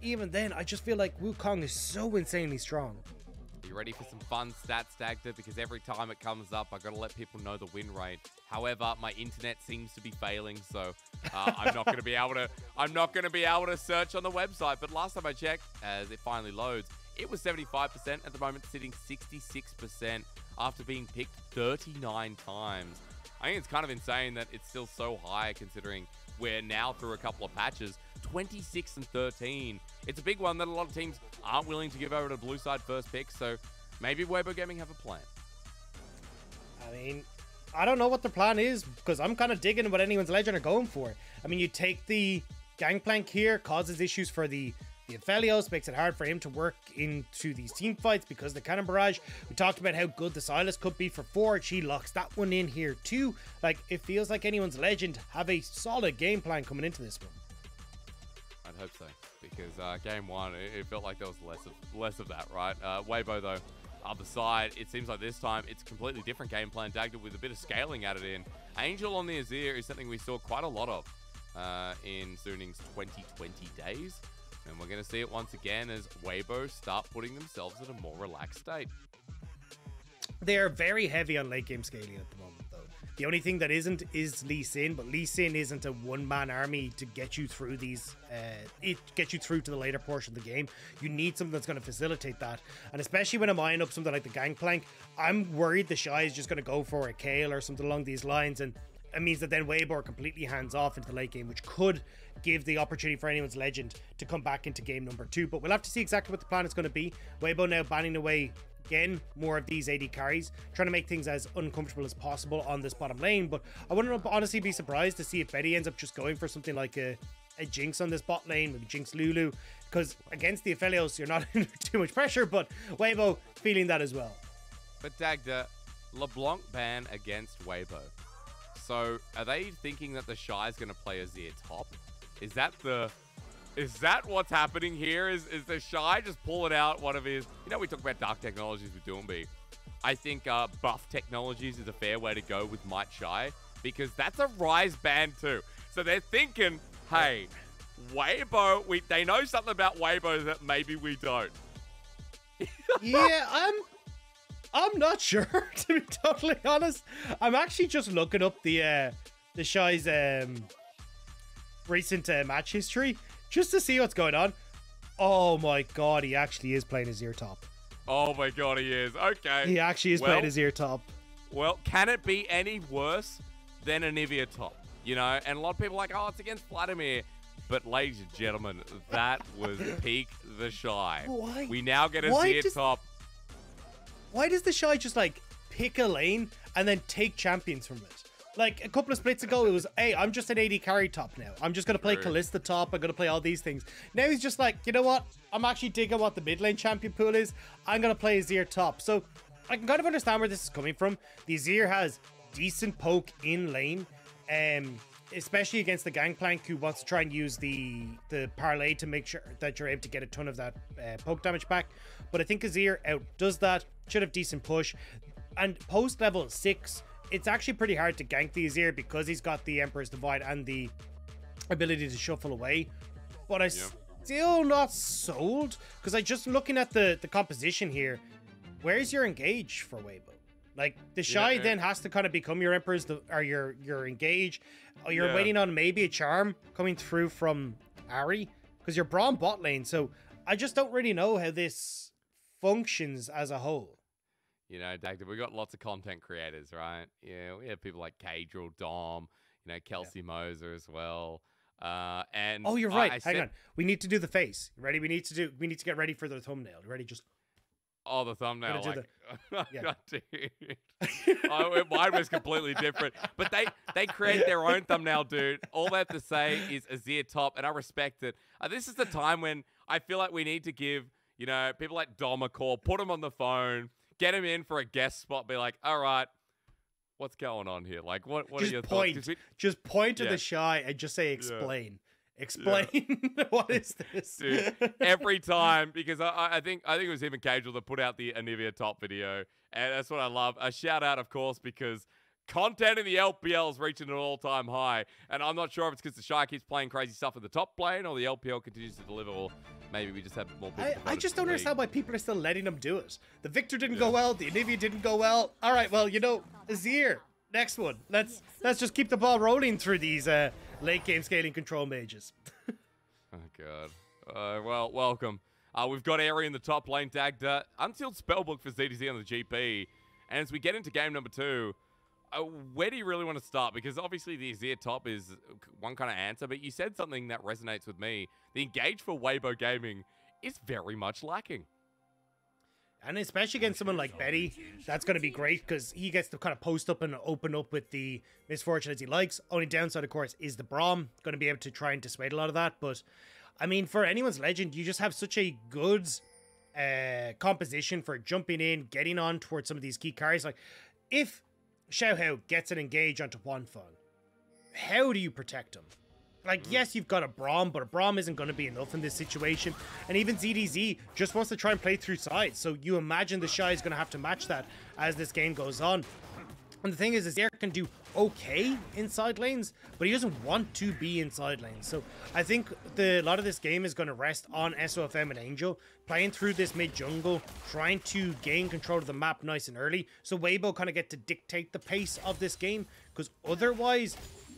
even then, I just feel like Wukong is so insanely strong. Are you ready for some fun stats, Dagda? Because every time it comes up, I gotta let people know the win rate. However, my internet seems to be failing, so I'm not gonna be able to search on the website. But last time I checked, as it finally loads, it was 75%. At the moment, sitting 66% after being picked 39 times. I think it's kind of insane that it's still so high, considering we're now through a couple of patches. 26 and 13. It's a big one that a lot of teams aren't willing to give over to blue side first pick, so maybe Weibo Gaming have a plan. I mean, I don't know what the plan is, because I'm kind of digging what anyone's legend are going for. I mean, you take the Gangplank here, causes issues for the Aphelios, makes it hard for him to work into these team fights because of the cannon barrage. We talked about how good the Sylas could be for Forge. She locks that one in here too. Like, it feels like anyone's legend have a solid game plan coming into this one. I'd hope so, because game one, it felt like there was less of that, right? Weibo, though, other side, it seems like this time it's a completely different game plan. Dagda with a bit of scaling added in. Angel on the Azir is something we saw quite a lot of in Sooning's 2020 days. And we're going to see it once again as Weibo start putting themselves in a more relaxed state. They are very heavy on late game scaling at the moment, though. The only thing that isn't is Lee Sin, but Lee Sin isn't a one-man army to get you through these, get you through to the later portion of the game. You need something that's going to facilitate that. And especially when I'm eyeing up something like the Gangplank, I'm worried TheShy is just going to go for a Kale or something along these lines, and it means that then Weibo are completely hands-off into the late game, which could give the opportunity for anyone's legend to come back into game number 2. But we'll have to see exactly what the plan is going to be. Weibo now banning away, again, more of these AD carries, trying to make things as uncomfortable as possible on this bottom lane. But I wouldn't honestly be surprised to see if Betty ends up just going for something like a Jinx on this bot lane, maybe Jinx Lulu, because against the Aphelios, you're not under too much pressure, but Weibo feeling that as well. But Dagda, LeBlanc ban against Weibo. So, are they thinking that TheShy is going to play Azir top? Is that what's happening here? Is TheShy just pulling out one of his... You know, we talk about dark technologies with Doomby. I think buff technologies is a fair way to go with Might Shy, because that's a Rise ban too. So they're thinking, hey, Weibo, they know something about Weibo that maybe we don't. Yeah, I'm not sure, to be totally honest. I'm actually just looking up the Shy's recent match history just to see what's going on. Oh my god, he actually is playing his ear top. Oh my god, he is. Okay. He actually is playing his ear top. Well, can it be any worse than a Nivea top? You know, and a lot of people are like, oh, it's against Vladimir. But ladies and gentlemen, that was peak TheShy. Why? We now get a Zir top. Why does TheShy just like pick a lane and then take champions from it? Like a couple of splits ago, it was, hey, I'm just an AD carry top now. I'm just going to play Kalista top. I'm going to play all these things. Now he's just like, you know what? I'm actually digging what the mid lane champion pool is. I'm going to play Azir top. So I can kind of understand where this is coming from. The Azir has decent poke in lane, especially against the Gangplank, who wants to try and use the parlay to make sure that you're able to get a ton of that poke damage back. But I think Azir outdoes that. Should have decent push. And post level 6, it's actually pretty hard to gank the Azir because he's got the Emperor's Divide and the ability to shuffle away. But I'm still not sold, because I just looking at the composition here, where's your engage for Weibo? Like, TheShy then has to kind of become your Emperor's or your engage. Or you're waiting on maybe a charm coming through from Ahri, because you're Braum bot lane. So I just don't really know how this functions as a whole. You know, Dagda, we got lots of content creators, right? Yeah, we have people like Kadriel, Dom, you know, Kelsey Moser as well. And oh, you're right. Hang on, we need to do the face. Ready? We need to get ready for the thumbnail. Ready? Just the thumbnail. Like, yeah. God, dude. Mine was completely different. But they create their own thumbnail, dude. All they have to say is Azir top, and I respect it. This is the time when I feel like we need to give, you know, people like Dom a call, put them on the phone, get him in for a guest spot, be like, all right, what's going on here? Like, what are your thoughts? Just point to TheShy and just say, explain. Explain. What is this? Dude, every time, because I think it was even Kadriel that put out the Anivia top video, and that's what I love. A shout out, of course, because Content in the LPL is reaching an all-time high, and I'm not sure if it's because TheShy keeps playing crazy stuff in the top lane, or the LPL continues to deliver, or maybe we just have more people. I just don't understand why people are still letting him do it. The Victor didn't go well, the Anivia didn't go well. All right, well, you know, Azir, next one. Let's just keep the ball rolling through these late game scaling control mages. Oh god. Well, welcome. We've got Ahri in the top lane, Dagda. Unsealed Spellbook for ZDZ on the GP. And as we get into game number 2, where do you really want to start? Because obviously the Azir top is one kind of answer, but you said something that resonates with me. The engage for Weibo Gaming is very much lacking. And especially against someone like Betty, that's going to be great because he gets to kind of post up and open up with the misfortune as he likes. Only downside, of course, is the Braum. Going to be able to try and dissuade a lot of that. But, I mean, for anyone's legend, you just have such a good composition for jumping in, getting on towards some of these key carries. Like, if Xiaohao gets an engage onto Huanfeng, how do you protect him? Like, yes, you've got a Braum, but a Braum isn't going to be enough in this situation. And even ZDZ just wants to try and play through sides. So you imagine TheShy is going to have to match that as this game goes on. And the thing is Azir can do okay in side lanes, but he doesn't want to be in side lanes. So I think a lot of this game is going to rest on SofM and Angel, playing through this mid jungle, trying to gain control of the map nice and early. So Weibo kind of get to dictate the pace of this game, because otherwise,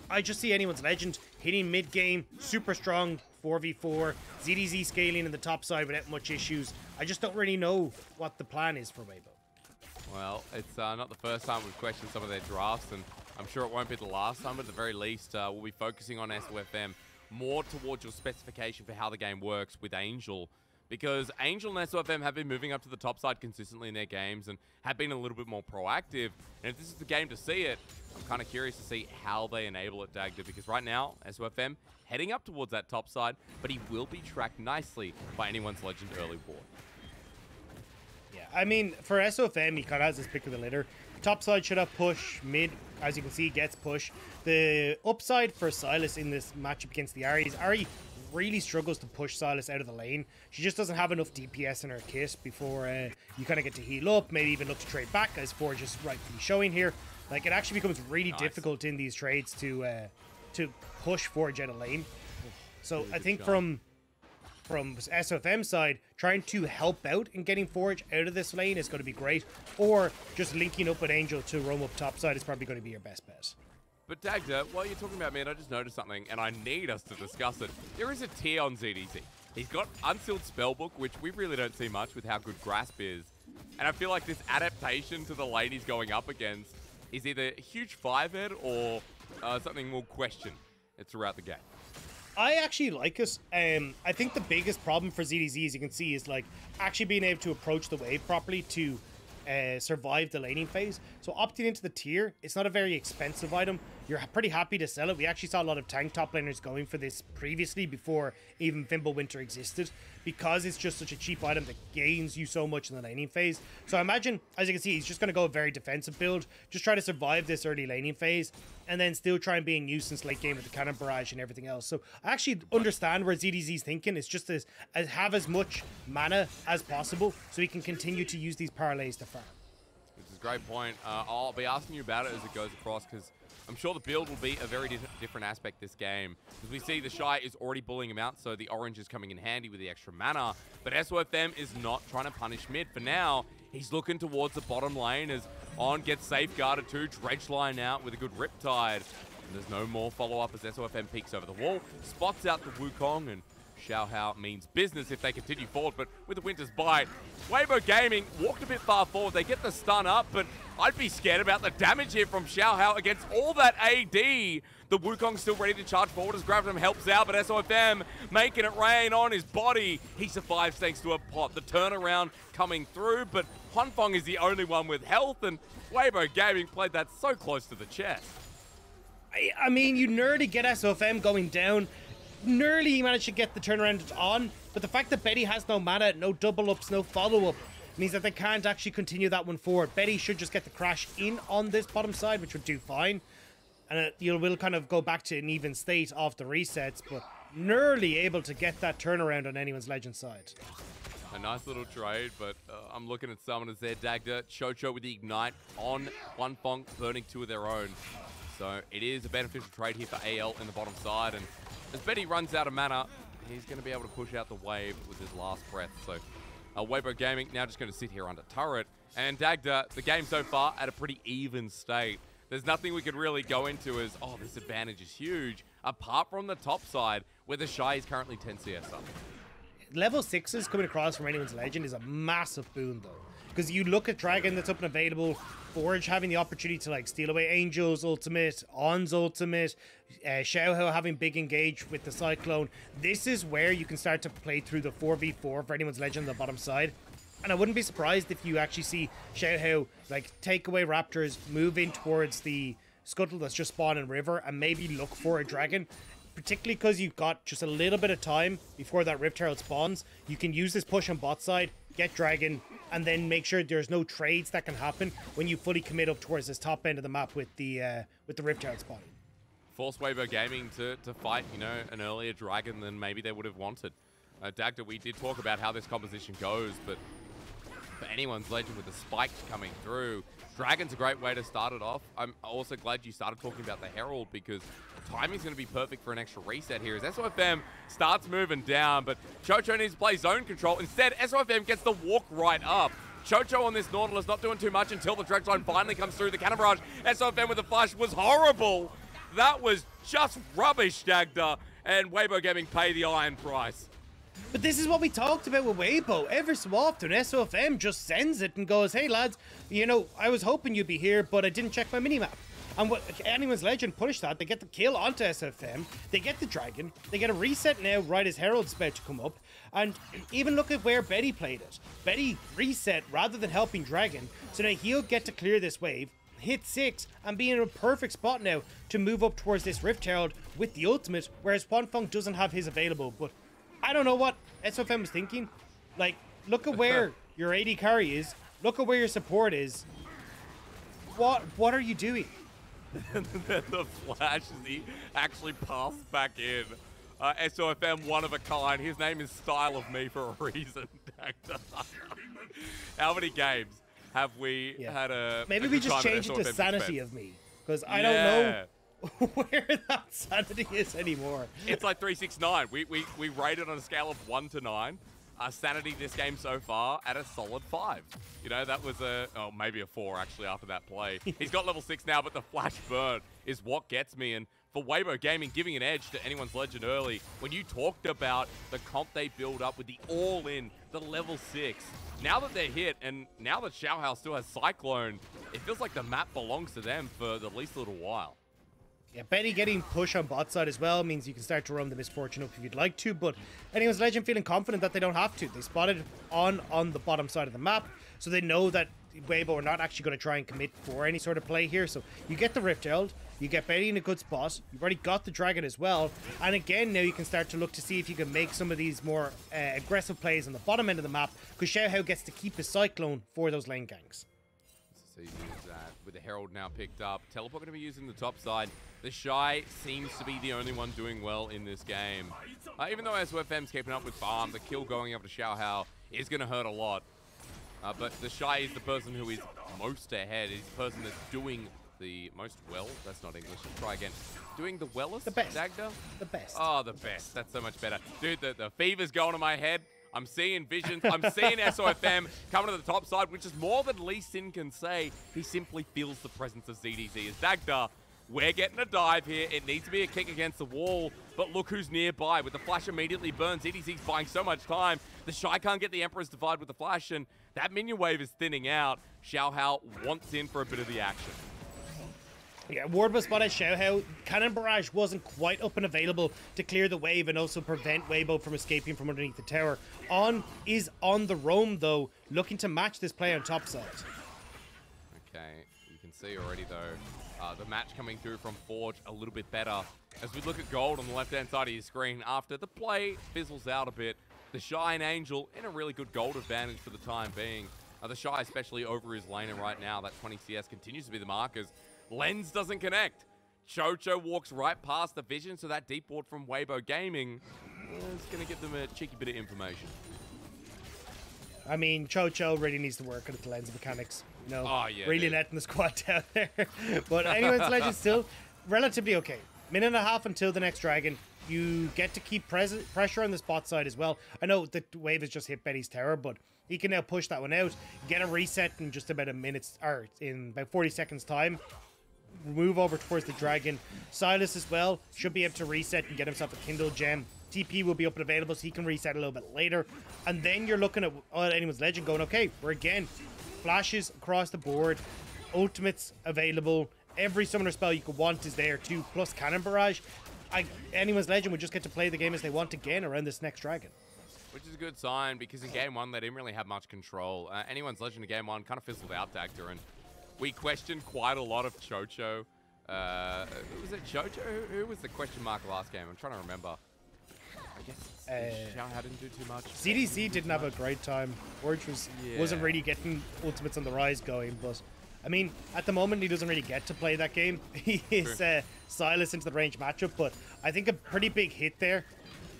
I just see anyone's legend hitting mid game, super strong, 4v4, ZDZ scaling in the top side without much issues. I just don't really know what the plan is for Weibo. Well, it's not the first time we've questioned some of their drafts, and I'm sure it won't be the last time, but at the very least, we'll be focusing on SofM more towards your specification for how the game works with Angel, because Angel and SofM have been moving up to the top side consistently in their games and have been a little bit more proactive, and if this is the game to see it, I'm kind of curious to see how they enable it, Dagda, because right now, SofM heading up towards that top side, but he will be tracked nicely by anyone's legend early ward. I mean, for SofM, he kind of has his pick of the litter. Top side should have push. Mid, as you can see, gets push. The upside for Sylas in this matchup against the Ahri is Ahri really struggles to push Sylas out of the lane. She just doesn't have enough DPS in her kit before you kind of get to heal up, maybe even look to trade back, as Forge is rightfully showing here. Like, it actually becomes really difficult in these trades to push Forge out of lane. So I think from SofM side, trying to help out in getting Forge out of this lane is going to be great, or just linking up with Angel to roam up top side is probably going to be your best bet. But Dagda, while you're talking about mid, I just noticed something, and I need us to discuss it. There is a tier on ZDZ. He's got Unsealed Spellbook, which we really don't see much with how good Grasp is. And I feel like this adaptation to the lane he's going up against is either a huge 5-head or something we'll question throughout the game. I actually like it. I think the biggest problem for ZDZ, as you can see, is like actually being able to approach the wave properly to survive the laning phase. So opting into the tier, it's not a very expensive item. You're pretty happy to sell it. We actually saw a lot of tank top laners going for this previously before even Fimbulwinter existed, because it's just such a cheap item that gains you so much in the laning phase. So I imagine, as you can see, he's just going to go a very defensive build, just try to survive this early laning phase, and then still try and be a nuisance late game with the cannon barrage and everything else. So I actually understand where ZDZ's thinking. It's just as have as much mana as possible so he can continue to use these parlays to farm. Which is a great point. I'll be asking you about it as it goes across, because I'm sure the build will be a very different aspect this game. As we see, TheShy is already bullying him out, so the orange is coming in handy with the extra mana. But SofM is not trying to punish mid. For now, he's looking towards the bottom lane as On gets safeguarded too. Dredge line out with a good Riptide. And there's no more follow-up as SofM peeks over the wall. Spots out the Wukong, and Xiaohao means business if they continue forward, but with the Winter's Bite, Weibo Gaming walked a bit far forward. They get the stun up, but I'd be scared about the damage here from Xiaohao against all that AD. The Wukong's still ready to charge forward as Gravity helps out, but SofM making it rain on his body. He survives thanks to a pot. The turnaround coming through, but Huanfeng is the only one with health, and Weibo Gaming played that so close to the chest. I mean, you nearly get SofM going down. Nearly he managed to get the turnaround on, but the fact that Betty has no mana, no double ups, no follow up, means that they can't actually continue that one forward. Betty should just get the crash in on this bottom side, which would do fine. And you will kind of go back to an even state off the resets, but nearly able to get that turnaround on anyone's legend side. A nice little trade, but I'm looking at summoners there. Dagda, QiuQiu with the Ignite on Huanfeng, burning 2 of their own. So it is a beneficial trade here for AL in the bottom side. And as Betty runs out of mana, he's going to be able to push out the wave with his last breath. So Weibo Gaming now just going to sit here under turret. And Dagda, the game so far at a pretty even state. There's nothing we could really go into as, oh, this advantage is huge, apart from the top side, where TheShy is currently 10 CS up. Level 6s coming across from anyone's legend is a massive boon, though. Because you look at Dragon that's up and available, Forge having the opportunity to like steal away Angel's ultimate, On's ultimate, Xiaohao having big engage with the Cyclone. This is where you can start to play through the 4v4 for anyone's legend on the bottom side. And I wouldn't be surprised if you actually see Xiaohao like take away Raptors, move in towards the Scuttle that's just spawned in River, and maybe look for a Dragon. Particularly because you've got just a little bit of time before that Rift Herald spawns. You can use this push on bot side, get Dragon, and then make sure there's no trades that can happen when you fully commit up towards this top end of the map with the Rift Herald spawning. Force Weibo Gaming to fight, you know, an earlier Dragon than maybe they would have wanted. Dagda, we did talk about how this composition goes, but for anyone's legend with the spikes coming through, Dragon's a great way to start it off. I'm also glad you started talking about the Herald, because timing's going to be perfect for an extra reset here as SofM starts moving down, but QiuQiu needs to play zone control. Instead, SofM gets the walk right up. QiuQiu on this Nautilus not doing too much until the direct line finally comes through. The cannon barrage, SofM with the flash was horrible. That was just rubbish, Dagda, and Weibo Gaming pay the iron price. But this is what we talked about with Weibo. Every so often, SofM just sends it and goes, hey lads, you know, I was hoping you'd be here, but I didn't check my minimap. And what anyone's legend punish that, they get the kill onto SofM, they get the Dragon, they get a reset now right as Herald's about to come up, and even look at where Betty played it. Betty reset rather than helping Dragon, so now he'll get to clear this wave, hit 6, and be in a perfect spot now to move up towards this Rift Herald with the ultimate, whereas Huanfeng doesn't have his available. But I don't know what SofM was thinking. Like, look at where your AD carry is, look at where your support is. What are you doing? The flash is he actually passed back in. SofM, one of a kind. His name is Style of Me for a reason. How many games have we had a maybe a we good just time at change it to SofM Sanity expense? of Me, because I don't know where that sanity is anymore. It's like 369. We rated on a scale of 1 to 9. Sanity this game so far at a solid 5. You know, that was maybe a 4 actually after that play. He's got level 6 now, but the flash burn is what gets me. And for Weibo Gaming, giving an edge to anyone's legend early, when you talked about the comp they build up with the all-in, the level 6, now that they're hit, and now that Xiaohao still has Cyclone, it feels like the map belongs to them for the least little while. Yeah, Betty getting push on bot side as well means you can start to run the Misfortune up if you'd like to, but anyone's legend feeling confident that they don't have to. They spotted on the bottom side of the map, so they know that Weibo are not actually going to try and commit for any sort of play here. So you get the Rift Herald, you get Betty in a good spot, you've already got the Dragon as well, and again now you can start to look to see if you can make some of these more aggressive plays on the bottom end of the map, because Xiaohao gets to keep his Cyclone for those lane ganks. So you use that with the Herald now picked up. Teleport going to be using the top side. TheShy seems to be the only one doing well in this game. Even though SofM's keeping up with Braum, the kill going up to Xiaohao is going to hurt a lot. But TheShy is the person who is most ahead. He's the person that's doing the most well. That's not English. Let's try again. Doing the wellest? The best. Dagda? The best. Oh, the best. That's so much better. Dude, the fever's going to my head. I'm seeing visions. I'm seeing SofM coming to the top side, which is more than Lee Sin can say. He simply feels the presence of ZDZ. As Dagda, we're getting a dive here. It needs to be a kick against the wall, but look who's nearby. With the flash immediately burned, ZDZ's buying so much time. TheShy can't get the Emperor's Divide with the flash, and that minion wave is thinning out. Xiaohao wants in for a bit of the action. Yeah, ward was spotted Xiaohao. Cannon Barrage wasn't quite up and available to clear the wave and also prevent Weibo from escaping from underneath the tower. On is on the roam though, looking to match this play on top side. Okay, you can see already though, the match coming through from Forge a little bit better. As we look at Gold on the left-hand side of your screen, after the play fizzles out a bit, TheShy and Angel in a really good Gold advantage for the time being. TheShy especially over his laner right now. That 20 CS continues to be the markers. Lens doesn't connect. QiuQiu walks right past the vision, so that deep ward from Weibo Gaming is going to give them a cheeky bit of information. I mean, QiuQiu really needs to work on the lens mechanics. You know, really dude. letting the squad down there. But anyone's legend still relatively okay. Minute and a half until the next dragon. You get to keep pressure on this bot side as well. I know the wave has just hit Betty's tower, but he can now push that one out. Get a reset in just about a minute, or in about 40 seconds time. Move over towards the dragon. Sylas as well should be able to reset and get himself a Kindle gem. TP will be up and available, so he can reset a little bit later. And then you're looking at anyone's legend going, okay, we're again flashes across the board, ultimates available, every summoner spell you could want is there too, plus cannon barrage. Anyone's legend would just get to play the game as they want again around this next dragon. Which is a good sign, because in game one they didn't really have much control. Anyone's legend in game one kind of fizzled out Dagda, and we questioned quite a lot of QiuQiu. Was it QiuQiu? Who was the question mark last game? I'm trying to remember. I guess Xiaohao didn't do too much. CDC didn't have a great time. Orge wasn't really getting ultimates on the rise going, but I mean, at the moment he doesn't really get to play that game. He is Sylas into the range matchup, but I think a pretty big hit there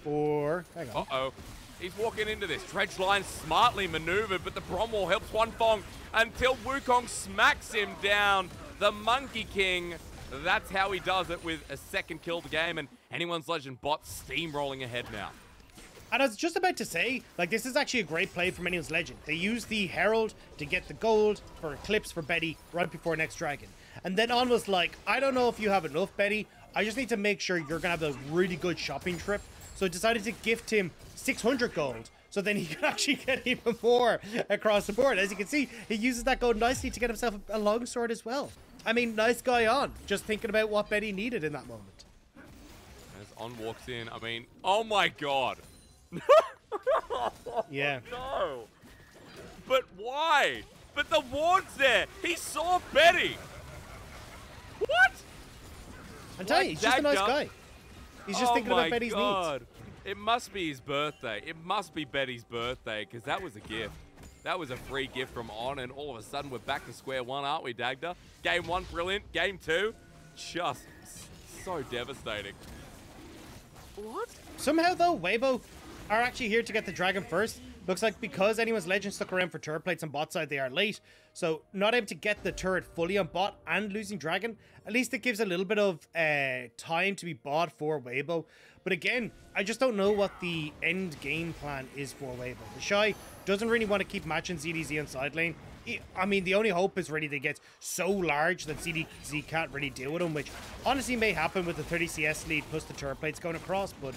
for... Hang on. Uh-oh. He's walking into this. Dredge line smartly maneuvered, but the Braum wall helps Huanfeng until Wukong smacks him down. The Monkey King. That's how he does it with a second kill the game, and anyone's legend bot steamrolling ahead now. And I was just about to say, like, this is actually a great play from anyone's legend. They use the Herald to get the gold for Eclipse for Betty right before next dragon. And then On was like, I don't know if you have enough, Betty. I just need to make sure you're going to have a really good shopping trip. So I decided to gift him 600 gold. So then he can actually get even more across the board. As you can see, he uses that gold nicely to get himself a longsword as well. I mean, nice guy On. Just thinking about what Betty needed in that moment. As On walks in, I mean, oh my god. Yeah. No. But why? But the ward's there. He saw Betty. What? I'm telling you, he's just a nice guy. He's just thinking about Betty's needs. It must be his birthday. It must be Betty's birthday, because that was a gift. That was a free gift from On, and all of a sudden we're back to square one, aren't we, Dagda? Game one, brilliant. Game two, just so devastating. What? Somehow, though, Weibo are actually here to get the dragon first. Looks like because anyone's legend stuck around for turret plates on bot side, they are late. So not able to get the turret fully on bot and losing dragon. At least it gives a little bit of time to be bought for Weibo. But again, I just don't know what the end game plan is for Weibo. TheShy doesn't really want to keep matching ZDZ on side lane. I mean, the only hope is really they get so large that ZDZ can't really deal with him, which honestly may happen with the 30 CS lead plus the turret plates going across, but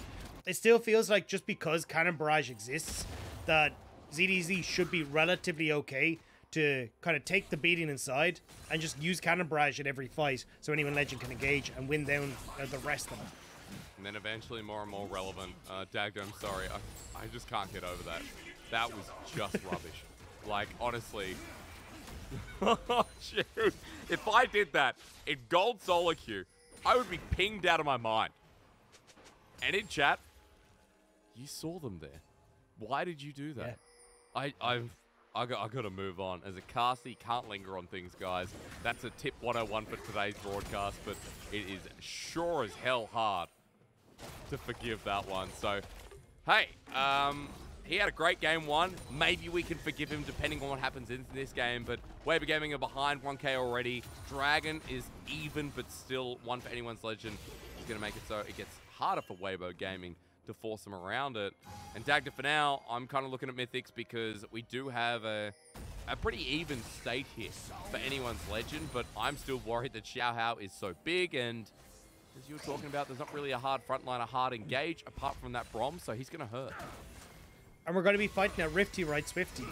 it still feels like just because Cannon Barrage exists, that ZDZ should be relatively okay to kind of take the beating inside and just use Cannon Barrage in every fight so anyone legend can engage and win down the rest of them. And then eventually more and more relevant. Dagda, I'm sorry. I just can't get over that. That was just rubbish. Like, honestly. Oh, shoot. If I did that in gold solo queue, I would be pinged out of my mind. And in chat, you saw them there. Why did you do that? Yeah. I got to move on. As a caster, you can't linger on things, guys. That's a tip 101 for today's broadcast, but it is sure as hell hard to forgive that one. So, hey, he had a great game one. Maybe we can forgive him depending on what happens in this game, but Weibo Gaming are behind 1k already. Dragon is even, but still one for anyone's legend. He's going to make it so it gets harder for Weibo Gaming to force them around it. And Dagda, for now, I'm kind of looking at Mythics because we do have a pretty even state here for anyone's legend, but I'm still worried that Xiaohao is so big, and as you were talking about, there's not really a hard frontline, a hard engage apart from that Braum, so he's going to hurt. And we're going to be fighting at Rifty, right, Swifty?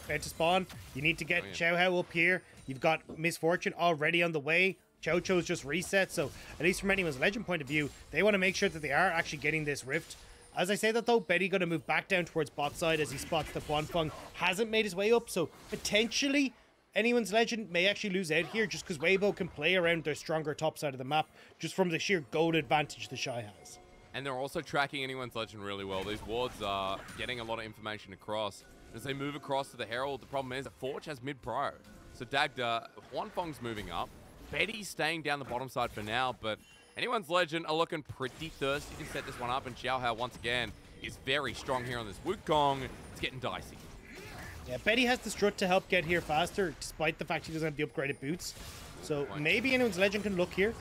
About to spawn. You need to get Xiaohao up here. You've got Misfortune already on the way. QiuQiu's just reset, so at least from anyone's legend point of view, they want to make sure that they are actually getting this Rift. As I say that though, Betty going to move back down towards bot side as he spots that Huanfeng hasn't made his way up, so potentially anyone's legend may actually lose out here just because Weibo can play around their stronger top side of the map just from the sheer gold advantage TheShy has. And they're also tracking anyone's legend really well. These wards are getting a lot of information across. As they move across to the Herald, the problem is that Forge has mid-pro. So Dagda, Huanfeng's moving up. Betty's staying down the bottom side for now, but anyone's legend are looking pretty thirsty to set this one up, and Xiaohao once again is very strong here on this Wukong. It's getting dicey. Yeah, Betty has the strut to help get here faster, despite the fact he doesn't have the upgraded boots. So maybe anyone's legend can look here.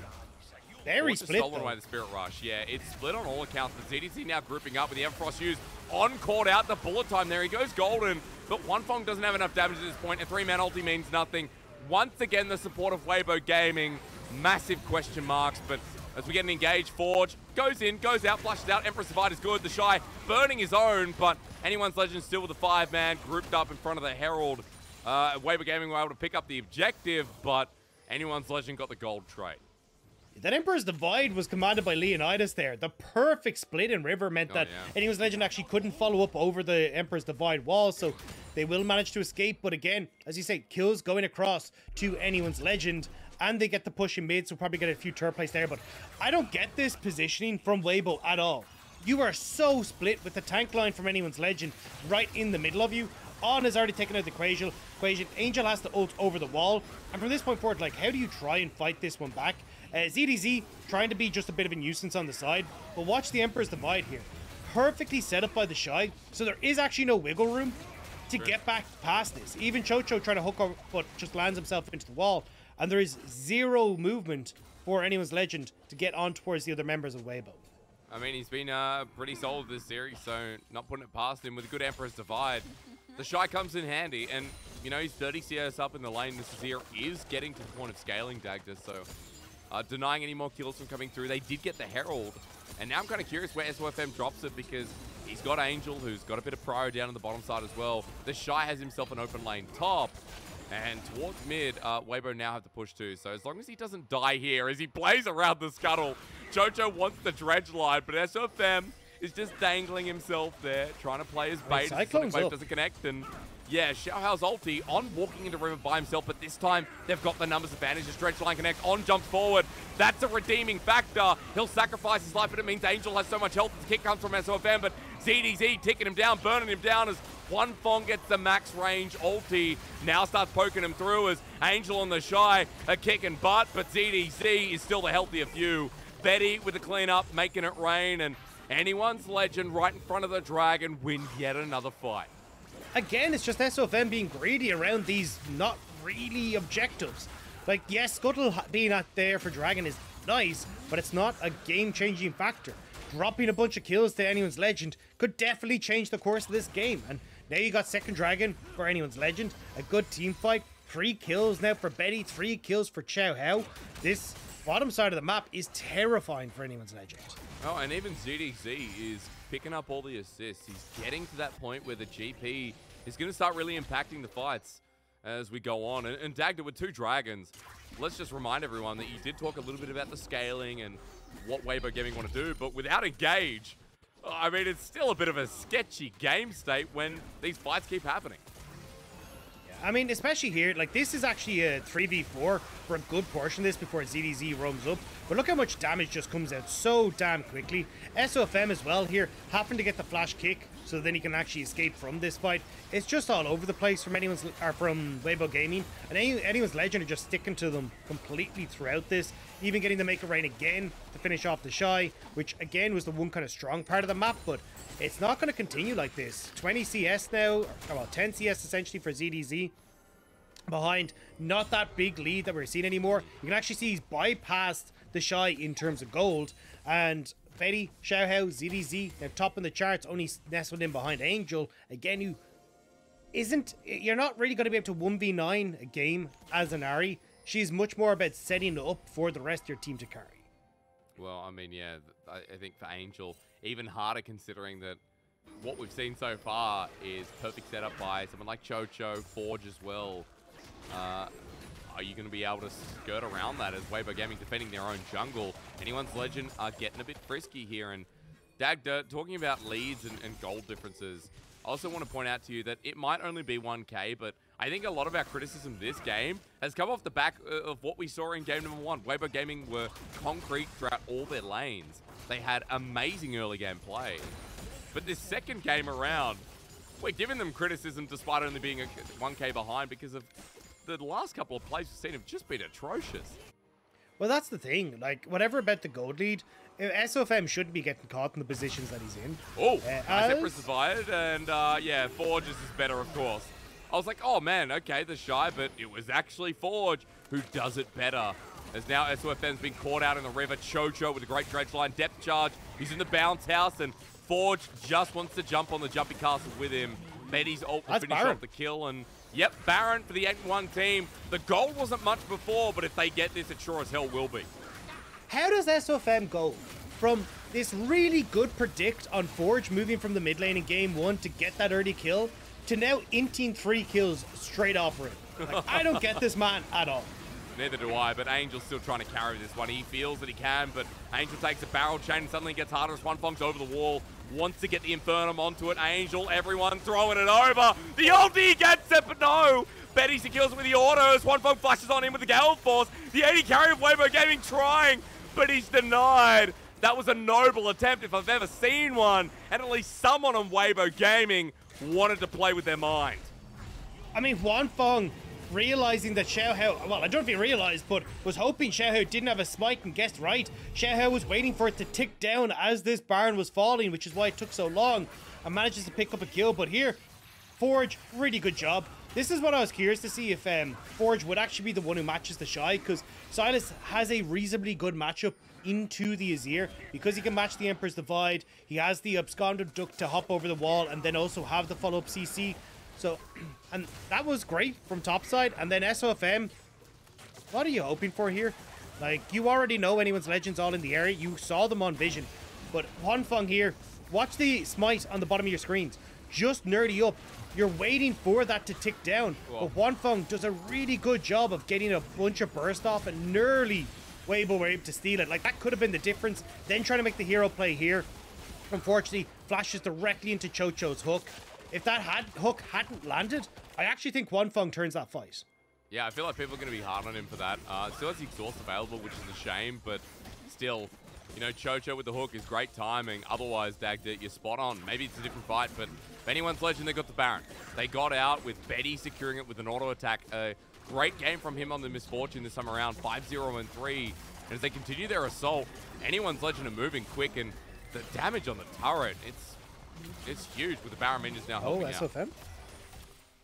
Very split, stolen away the Spirit Rush. Yeah, it's split on all accounts. The ZDC now grouping up with the Everfrost used on caught out the bullet time there. He goes golden, but Huanfeng doesn't have enough damage at this point. A 3-man ulti means nothing. Once again, the support of Weibo Gaming, massive question marks, but as we get an engage, Forge goes in, goes out, flushes out. Emperor's Divide is good. TheShy burning his own, but anyone's legend still with a 5-man grouped up in front of the Herald. Weibo Gaming were able to pick up the objective, but anyone's legend got the gold trade. That Emperor's Divide was commanded by Leonidas there. The perfect split in River meant that anyone's legend actually couldn't follow up over the Emperor's Divide wall, so they will manage to escape. But again, as you say, kills going across to anyone's legend, and they get the push in mid, so probably get a few turret plays there. But I don't get this positioning from Weibo at all. You are so split with the tank line from anyone's legend right in the middle of you. On has already taken out the equation. Angel has to ult over the wall, and from this point forward, like, how do you try and fight this one back? ZDZ trying to be just a bit of a nuisance on the side, but watch the Emperor's Divide here. Perfectly set up by TheShy, so there is actually no wiggle room to get back past this. Even QiuQiu trying to hook up, but just lands himself into the wall, and there is zero movement for anyone's legend to get on towards the other members of Weibo. I mean, he's been pretty solid this series, so not putting it past him with a good Emperor's Divide. TheShy comes in handy, and, you know, he's 30 CS up in the lane. This Azir is getting to the point of scaling Dagda, so denying any more kills from coming through. They did get the Herald, and now I'm kind of curious where SofM drops it, because he's got Angel, who's got a bit of prio down on the bottom side as well. TheShy has himself an open lane top, and towards mid, Weibo now have to push too. So as long as he doesn't die here, as he plays around the scuttle, QiuQiu wants the dredge line, but SofM is just dangling himself there, trying to play his bait. Sonic Wave doesn't connect, and yeah, Xiaohao's ulti on walking into River by himself, but this time they've got the numbers advantage. The stretch line connect, on jumps forward. That's a redeeming factor. He'll sacrifice his life, but it means Angel has so much health. The kick comes from SofM, but ZDZ ticking him down, burning him down as Huanfeng gets the max range ulti. Now starts poking him through as Angel on TheShy are kicking butt, but ZDZ is still the healthier few. Betty with the cleanup, making it rain, and anyone's legend right in front of the dragon win yet another fight. Again, it's just SofM being greedy around these not really objectives. Like, yes, Scuttle being out there for Dragon is nice, but it's not a game-changing factor. Dropping a bunch of kills to anyone's legend could definitely change the course of this game. And now you got second Dragon for anyone's legend, a good team fight, 3 kills now for Betty, 3 kills for Xiaohao. This bottom side of the map is terrifying for anyone's legend. Oh, and even ZDZ is picking up all the assists. He's getting to that point where the GP is going to start really impacting the fights as we go on. And Dagda with 2 dragons, let's just remind everyone that you did talk a little bit about the scaling and what Weibo Gaming want to do, but without Engage, I mean, it's still a bit of a sketchy game state when these fights keep happening. I mean, especially here, like, this is actually a 3v4 for a good portion of this before ZDZ roams up. But look how much damage just comes out so damn quickly. SofM as well here, having to get the flash kick so then he can actually escape from this fight. It's just all over the place from from Weibo Gaming. And anyone's legend are just sticking to them completely throughout this. Even getting to make it rain again to finish off TheShy, which again was the one kind of strong part of the map, but it's not going to continue like this. 20 CS now, or well, 10 CS essentially for ZDZ. Behind not that big lead that we're seeing anymore. You can actually see he's bypassed TheShy in terms of gold. And Betty, Xiaohao, ZDZ, they're topping the charts, only nestled in behind Angel. Again, who you're not really going to be able to 1v9 a game as an Ahri. She's much more about setting it up for the rest of your team to carry. Well, I mean, yeah, I think for Angel, even harder considering that what we've seen so far is perfect setup by someone like QiuQiu, Forge as well. Are you going to be able to skirt around that as Weibo Gaming defending their own jungle? Anyone's legend are getting a bit frisky here. And Dagda, talking about leads and gold differences, I also want to point out to you that it might only be 1K, but I think a lot of our criticism this game has come off the back of what we saw in game number 1. Weibo Gaming were concrete throughout all their lanes. They had amazing early game play. But this second game around, we're giving them criticism despite only being 1K behind because of the last couple of plays we've seen have just been atrocious. Well, that's the thing. Like, whatever about the gold lead, SofM shouldn't be getting caught in the positions that he's in. Oh, nice Empress Divide, and yeah, Forge is better, of course. I was like, oh man, okay, TheShy, but it was actually Forge who does it better. As now SofM's been caught out in the river. QiuQiu with a great dredge line, depth charge. He's in the bounce house, and Forge just wants to jump on the jumpy castle with him. Betty's ult to finish off the kill, and yep, Baron for the 8-1 team. The goal wasn't much before, but if they get this, it sure as hell will be. How does SofM go from this really good predict on Forge moving from the mid lane in game 1 to get that early kill to now inting 3 kills straight off rip? Like, I don't get this man at all. Neither do I, but Angel's still trying to carry this one. He feels that he can, but Angel takes a barrel chain and suddenly gets harder as Huanfeng's over the wall. Wants to get the Infernum onto it. Angel, everyone throwing it over. The ulti gets it, but no! Betty secures it with the autos. Huanfeng flashes on him with the Gale Force. The AD carry of Weibo Gaming trying, but he's denied. That was a noble attempt if I've ever seen one, and at least someone on Weibo Gaming wanted to play with their mind. I mean, Huanfeng realizing that Xiaohao, well, I don't know if he realized, but was hoping Xiaohao didn't have a smite and guessed right. Xiaohao was waiting for it to tick down as this Baron was falling, which is why it took so long, and manages to pick up a kill. But here, Forge, really good job. This is what I was curious to see if Forge would actually be the one who matches TheShy, because Sylas has a reasonably good matchup into the Azir, because he can match the Emperor's Divide. He has the absconded Duck to hop over the wall and then also have the follow-up CC. So, and that was great from topside. And then SofM, what are you hoping for here? Like, you already know anyone's legends all in the area. You saw them on Vision. But Huanfeng here, watch the smite on the bottom of your screens. Just nerdy up. You're waiting for that to tick down. Whoa. But Huanfeng does a really good job of getting a bunch of burst off, and nearly Weibo were able to steal it. Like, that could have been the difference. Then trying to make the hero play here. Unfortunately, flashes directly into QiuQiu's hook. If that hook hadn't landed, I actually think Huanfeng turns that fight. Yeah, I feel like people are going to be hard on him for that. Still has the exhaust available, which is a shame, but still, you know, QiuQiu with the hook is great timing. Otherwise, Dagda, you're spot on. Maybe it's a different fight, but if anyone's legend, they got the Baron. They got out with Betty securing it with an auto attack. A great game from him on the Misfortune this time around, 5-0 and 3. And as they continue their assault, anyone's legend are moving quick, and the damage on the turret, it's huge with the Baron minions now helping out. SofM.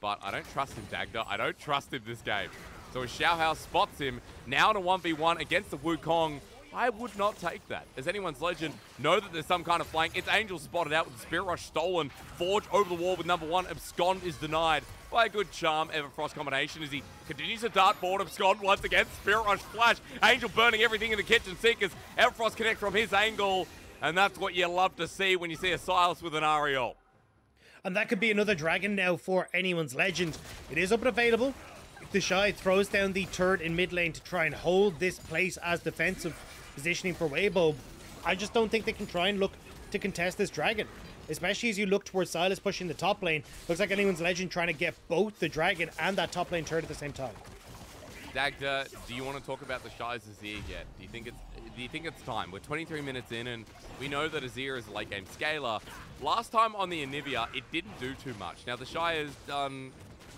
But I don't trust him, Dagda. I don't trust him this game. So as Xiaohao spots him, now in a 1v1 against the Wukong, I would not take that. As anyone's legend, know that there's some kind of flank. It's Angel spotted out with the Spirit Rush stolen. Forge over the wall with #1. Abscond is denied by a good Charm Everfrost combination as he continues to dart forward. Abscond once again. Spirit Rush flash. Angel burning everything in the kitchen sink as Everfrost connects from his angle. And that's what you love to see when you see a Sylas with an Ahri ult. And that could be another dragon now for anyone's legend. It is up and available. If TheShy throws down the turret in mid lane to try and hold this place as defensive positioning for Weibo, I just don't think they can try and look to contest this dragon. Especially as you look towards Sylas pushing the top lane. Looks like anyone's legend trying to get both the dragon and that top lane turret at the same time. Dagda, do you want to talk about TheShy's Azir yet? Do you think it's time? We're 23 minutes in, and we know that Azir is a late game scaler. Last time on the Anivia, it didn't do too much. Now TheShy has done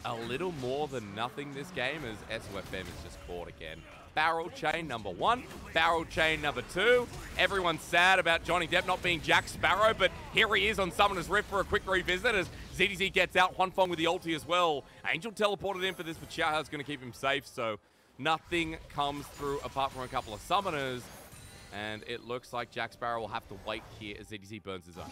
a little more than nothing this game, as SofM is just caught again. Barrel chain #1, barrel chain #2. Everyone's sad about Johnny Depp not being Jack Sparrow, but here he is on Summoner's Rift for a quick revisit as ZDZ gets out, Huanfeng with the ulti as well. Angel teleported in for this, but Xiaohao's going to keep him safe, so nothing comes through apart from a couple of summoners. And it looks like Jack Sparrow will have to wait here as ZDZ burns his own.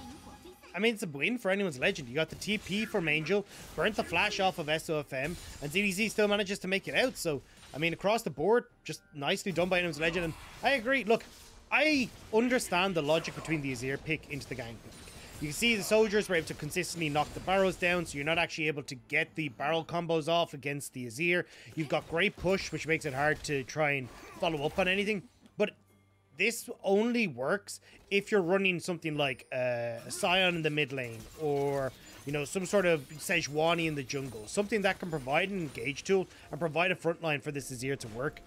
I mean, it's a win for anyone's legend. You got the TP from Angel, burnt the flash off of SofM, and ZDZ still manages to make it out. So, I mean, across the board, just nicely done by anyone's legend. And I agree. Look, I understand the logic between the Azir pick into the Gangplank. You can see the soldiers were able to consistently knock the barrows down, so you're not actually able to get the barrel combos off against the Azir. You've got great push, which makes it hard to try and follow up on anything. But this only works if you're running something like a Scion in the mid lane, or, you know, some sort of Sejuani in the jungle. Something that can provide an engage tool and provide a front line for this Azir to work.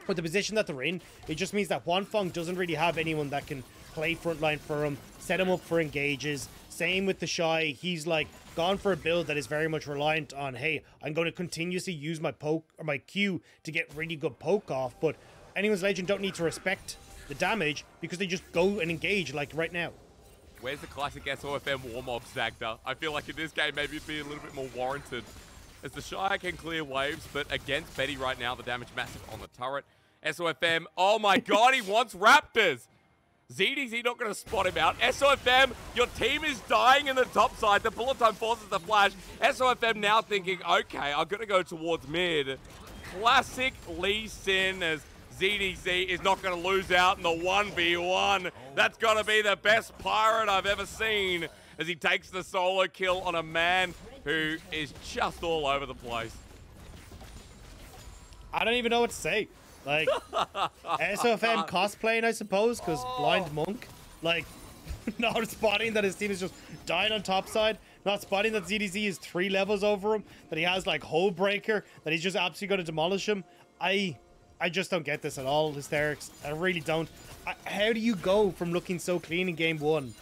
But the position that they're in, it just means that Huanfeng doesn't really have anyone that can play frontline for him, set him up for engages. Same with TheShy. He's like gone for a build that is very much reliant on, hey, I'm going to continuously use my poke or my Q to get really good poke off. But anyone's legend don't need to respect the damage because they just go and engage like right now. Where's the classic SofM warm-ups, Dagda? I feel like in this game maybe it'd be a little bit more warranted. as TheShy can clear waves, but against Betty right now, the damage massive on the turret. SofM, oh my god, he wants Raptors! ZDZ not going to spot him out. SofM, your team is dying in the top side. The bullet time forces the flash. SofM now thinking, okay, I'm going to go towards mid. Classic Lee Sin as ZDZ is not going to lose out in the 1v1. That's got to be the best pirate I've ever seen as he takes the solo kill on a man who is just all over the place. I don't even know what to say. Like, SofM cosplaying, I suppose, because Blind Monk, like, not spotting that his team is just dying on top side, not spotting that ZDZ is 3 levels over him, that he has, like, Hole Breaker, that he's just absolutely going to demolish him. I just don't get this at all, Hysterics. I really don't. How do you go from looking so clean in game 1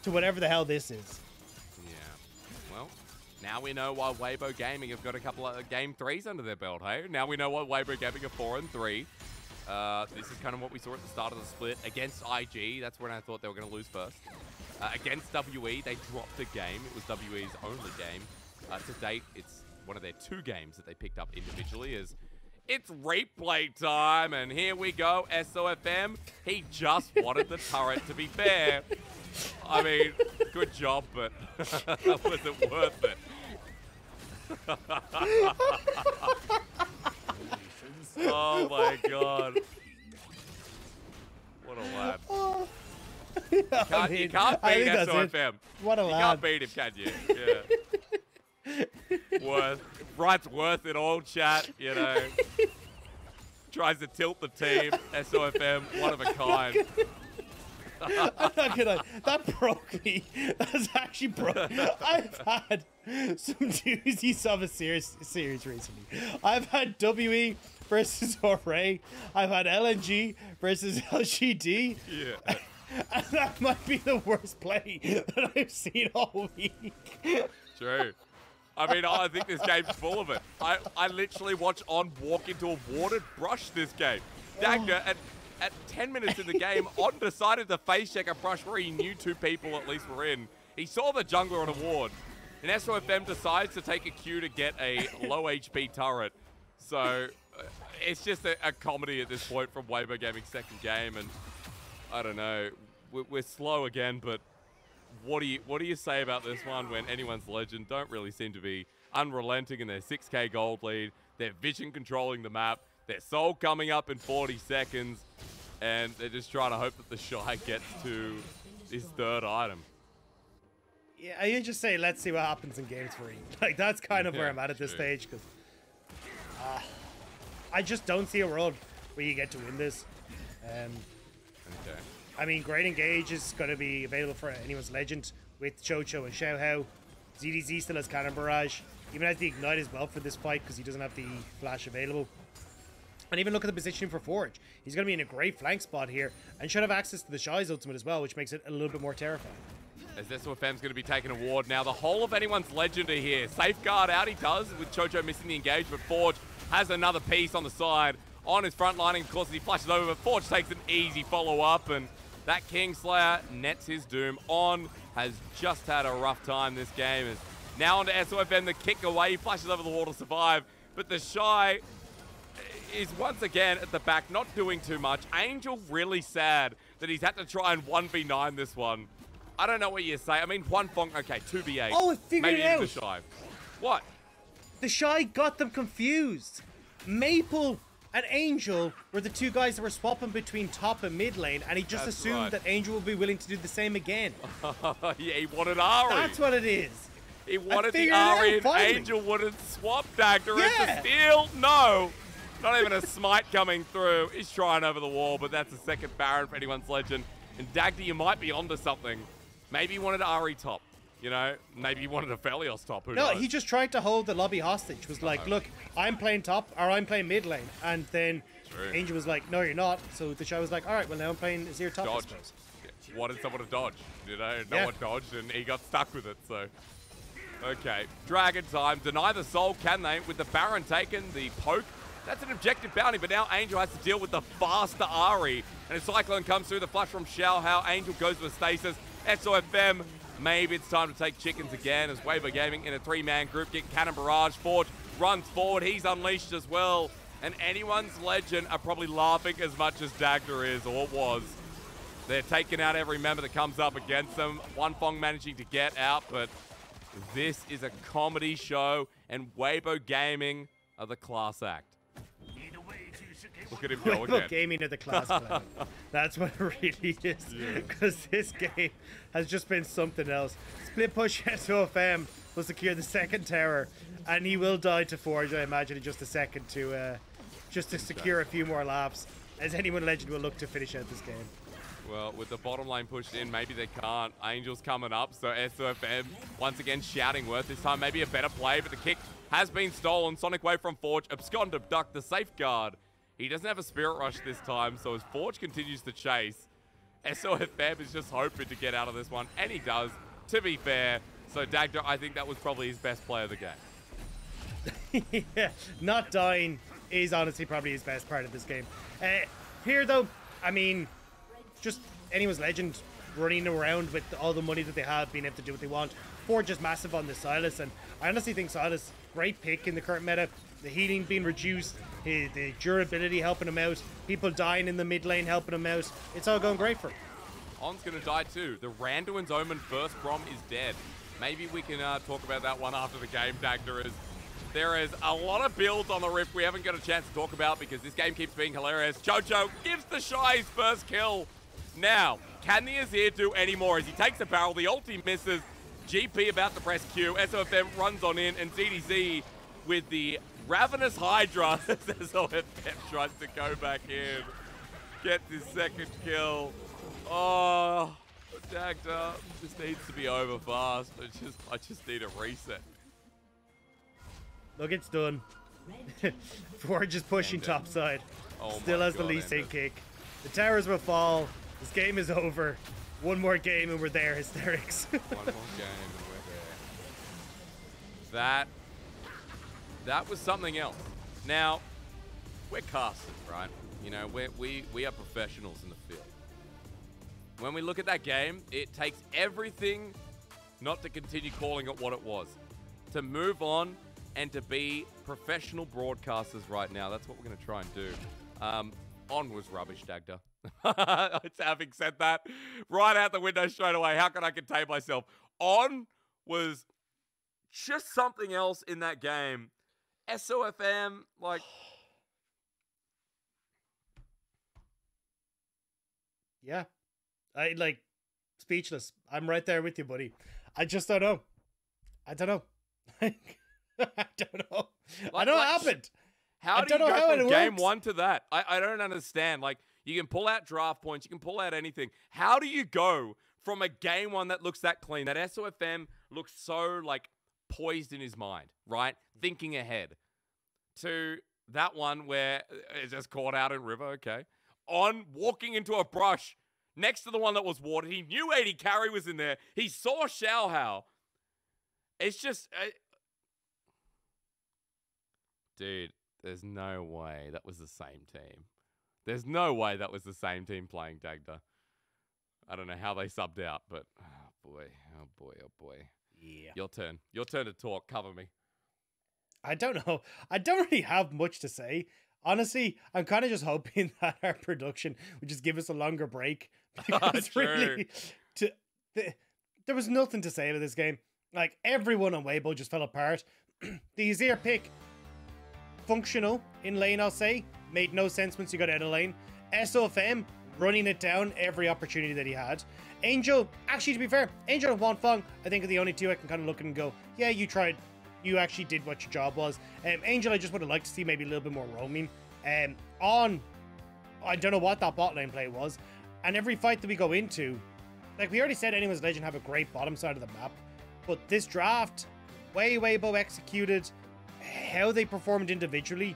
to whatever the hell this is? Yeah, well, now we know why Weibo Gaming have got a couple of game 3s under their belt, hey? Now we know why Weibo Gaming are 4-3. This is kind of what we saw at the start of the split. Against IG, that's when I thought they were going to lose first. Against WE, they dropped a game. It was WE's only game. To date, it's one of their 2 games that they picked up individually as it's replay time, and here we go, SofM. He just wanted the turret, to be fair. I mean, good job, but was it worth it? Oh my god. What a lad. You can't beat SofM. What a lad. You can't beat him, can you? Yeah. Right's worth it all, chat, you know. Tries to tilt the team. SofM, one of a kind. I'm not gonna. That broke me. That's actually broke. I've had some doozies of a series recently. I've had WE versus Ahri. I've had LNG versus LGD. Yeah. And that might be the worst play that I've seen all week. True. I mean, I think this game's full of it. I literally watched On walk into a watered brush this game. Dagda, at 10 minutes in the game, On decided to face check a brush where he knew 2 people at least were in. He saw the jungler on a ward. And SofM decides to take a Q to get a low HP turret. So, it's just a comedy at this point from Weibo Gaming's second game. And I don't know, we're slow again, but what do you say about this one when anyone's legend don't really seem to be unrelenting in their 6k gold lead? They're vision controlling the map. Their soul coming up in 40 seconds. And they're just trying to hope that TheShy gets to his 3rd item. Yeah, I just say, let's see what happens in game 3. Like, that's kind of where I'm at this stage, because I just don't see a world where you get to win this. Okay. I mean, Great Engage is going to be available for anyone's legend with QiuQiu and Xiaohao. ZDZ still has Cannon Barrage. Even has the Ignite as well for this fight because he doesn't have the Flash available. And even look at the positioning for Forge. He's going to be in a great flank spot here and should have access to the Shy's ultimate as well, which makes it a little bit more terrifying. As SofM's going to be taking a ward now. The whole of anyone's legend are here. Safeguard out he does with QiuQiu missing the engage, but Forge has another piece on the side. On his front lining, of course, as he flashes over, but Forge takes an easy follow-up, and that Kingslayer nets his doom. On has just had a rough time this game. As now onto SofM, the kick away, he flashes over the wall to survive, but TheShy is once again at the back, not doing too much. Angel really sad that he's had to try and 1v9 this one. I don't know what you say. I mean, Huanfeng, okay, 2v8. Oh, I figured it out. Maybe TheShy. What? TheShy got them confused. Maple and Angel were the 2 guys that were swapping between top and mid lane, and he just assumed that Angel would be willing to do the same again. Yeah, he wanted Ahri. That's what it is. He wanted the Ahri, and Angel wouldn't swap Dagda into steal. No. Not even a smite coming through. He's trying over the wall, but that's a second Baron for anyone's legend. And Dagda, you might be onto something. Maybe he wanted Ahri top. You know, maybe he wanted a Aphelios top. Who knows? He just tried to hold the lobby hostage. Was like, look, I'm playing top, or I'm playing mid lane. And then Angel was like, no, you're not. So TheShy was like, all right, well, now I'm playing Azir top, I suppose. Yeah. Wanted someone to dodge. You know, no one dodged, and he got stuck with it, so. Okay, Dragon time. Deny the soul, can they? With the Baron taken, the poke. That's an objective bounty, but now Angel has to deal with the faster Ahri. And a Cyclone comes through, the flash from Xiaohao. Angel goes with stasis. SofM maybe it's time to take chickens again as Weibo Gaming in a 3-man group get cannon barrage. Forge runs forward. He's unleashed as well. And anyone's legend are probably laughing as much as Dagda is, or was. They're taking out every member that comes up against them. Huanfeng managing to get out, but this is a comedy show, and Weibo Gaming are the class act. Look at him go again. Weibo Gaming are the class clown. That's what it really is. Because this game has just been something else. Split push SofM will secure the second tower, and he will die to Forge, I imagine, in just a second to secure a few more laps, as anyone legend will look to finish out this game. Well, with the bottom lane pushed in, maybe they can't. Angel's coming up, so SofM once again shouting worth. This time maybe a better play, but the kick has been stolen. Sonic Wave from Forge. Abscond abduct the safeguard. He doesn't have a Spirit Rush this time, so as Forge continues to chase, SofM is just hoping to get out of this one, and he does, to be fair. So Dagda, I think that was probably his best play of the game. Yeah, not dying is honestly probably his best part of this game. Here though, I mean, just anyone's legend running around with all the money that they have, being able to do what they want. Forge is massive on the Sylas, and I honestly think Sylas, great pick in the current meta. The healing being reduced, the durability helping him out, people dying in the mid lane helping him out. It's all going great for him. On's going to die too. The Randuin's Omen first Braum is dead. Maybe we can talk about that one after the game, Dagda. There is a lot of builds on the Rift we haven't got a chance to talk about because this game keeps being hilarious. Jojo gives TheShy his first kill. Now, can the Azir do any more? As he takes the barrel, the ulti misses. GP about to press Q. SofM runs on in, and ZDZ with the Ravenous Hydra as SofM tries to go back in. Gets his second kill. Oh, Dagda, this needs to be over fast. I just need a reset. Look, it's done. Forge is pushing topside. Oh Still has the lead sync kick. The towers will fall. This game is over. One more game and we're there, Hysterics. One more game and we're there. That was something else. Now, we're casters, right? You know, we are professionals in the field. When we look at that game, it takes everything not to continue calling it what it was. To move on and to be professional broadcasters right now. That's what we're going to try and do. On was rubbish, Dagda. Having said that, right out the window straight away. How can I contain myself? On was just something else in that game. SofM, like... Yeah. Speechless. I'm right there with you, buddy. I just don't know. I don't know. I don't know. I don't know what happened. How do you go from game one to that? I don't understand. Like, you can pull out draft points. You can pull out anything. How do you go from a game one that looks that clean, that SofM looks so, like, poised in his mind, right? Thinking ahead, to that one where it's just caught out in river, okay? On walking into a brush next to the one that was watered. He knew AD carry was in there. He saw Xiaohao. It's just... Dude, there's no way that was the same team. There's no way that was the same team playing Dagda. I don't know how they subbed out, but... Oh, boy. Oh, boy. Oh, boy. Yeah. Your turn. Your turn to talk. Cover me. I don't know. I don't really have much to say. Honestly, I'm kind of just hoping that our production would just give us a longer break. Because really, there was nothing to say about this game. Like, everyone on Weibo just fell apart. The Azir pick, functional in lane, I'll say. Made no sense once you got out of lane. SofM running it down every opportunity that he had. Angel, actually, to be fair, Angel and Huanfeng, I think are the only two I can kind of look at and go, yeah, you tried. You actually did what your job was. Angel, I just would have liked to see maybe a little bit more roaming. On, I don't know what that bot lane play was. And every fight that we go into, like we already said, anyone's legend have a great bottom side of the map. But this draft, Weibo executed, how they performed individually,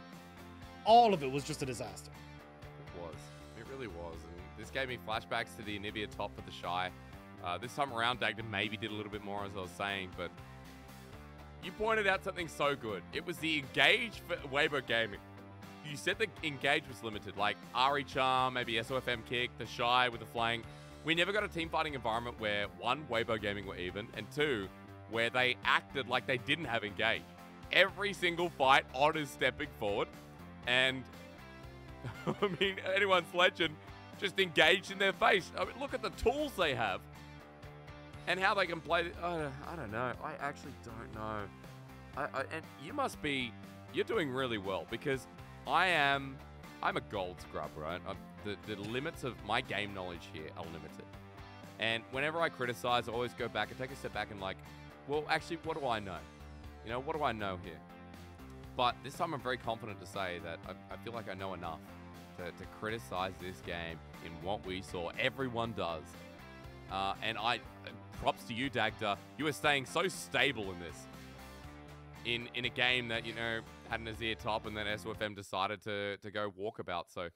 all of it was just a disaster. It was. It really was. And this gave me flashbacks to the Anivia top for TheShy. This time around, Dagda maybe did a little bit more, as I was saying, but you pointed out something so good. It was the engage for Weibo Gaming. You said the engage was limited, like Ahri charm, maybe SofM kick, TheShy with the flank. we never got a team fighting environment where, one, Weibo Gaming were even, and two, where they acted like they didn't have engage. Every single fight, Odd is stepping forward, and I mean, anyone's legend just engaged in their face. I mean, look at the tools they have and how they can play. I don't know. I actually don't know. And you must be, you're doing really well, because I'm a gold scrub, right? The limits of my game knowledge here are limited. And whenever I criticize, I always go back and take a step back and like, well, actually, what do I know? You know, what do I know here? But this time I'm very confident to say that I feel like I know enough to criticize this game in what we saw. Everyone does. And props to you, Dagda. You were staying so stable in this. In a game that, you know, had an Azir top, and then SofM decided to go walkabout. So,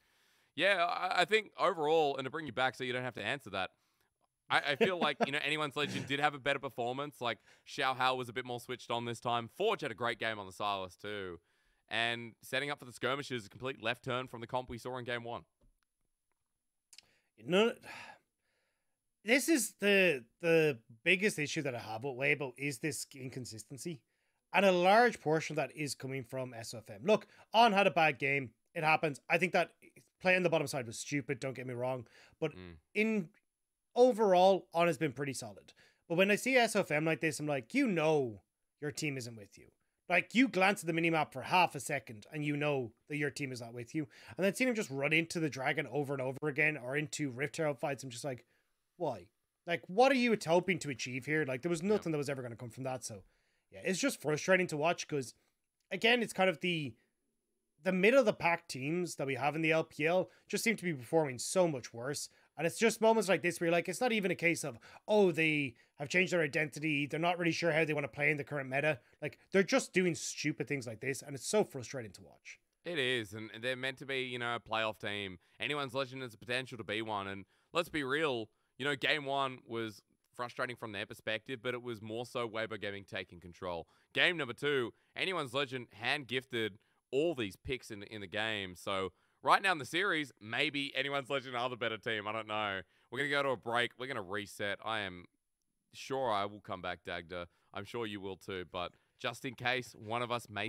yeah, I think overall, and to bring you back so you don't have to answer that, I feel like, you know, anyone's legend did have a better performance. Like, Xiaohao was a bit more switched on this time. Forge had a great game on the Sylas too. And setting up for the skirmishes, a complete left turn from the comp we saw in game 1. No, this is the biggest issue that I have with Weibo is this inconsistency. And a large portion of that is coming from SofM. Look, On had a bad game. It happens. I think that playing the bottom side was stupid, don't get me wrong. But overall, On has been pretty solid. But when I see SofM like this, I'm like, you know your team isn't with you. Like, you glance at the minimap for half a second and you know that your team is not with you. And then seeing him just run into the dragon over and over again or into Rift Herald fights, I'm just like, why? Like, what are you hoping to achieve here? Like, there was nothing that was ever going to come from that. So, yeah, it's just frustrating to watch because, again, it's kind of the middle of the pack teams that we have in the LPL just seem to be performing so much worse. And it's just moments like this where you're like, it's not even a case of, oh, they have changed their identity. They're not really sure how they want to play in the current meta. Like, they're just doing stupid things like this. And it's so frustrating to watch. It is. And they're meant to be, you know, a playoff team. Anyone's legend has the potential to be one. And let's be real, you know, game 1 was frustrating from their perspective, but it was more so Weibo Gaming taking control. Game number 2, anyone's legend hand-gifted all these picks in the game. So right now in the series, maybe anyone's legend are the better team. I don't know. We're going to go to a break. We're going to reset. I am sure I will come back, Dagda. I'm sure you will too. But just in case one of us may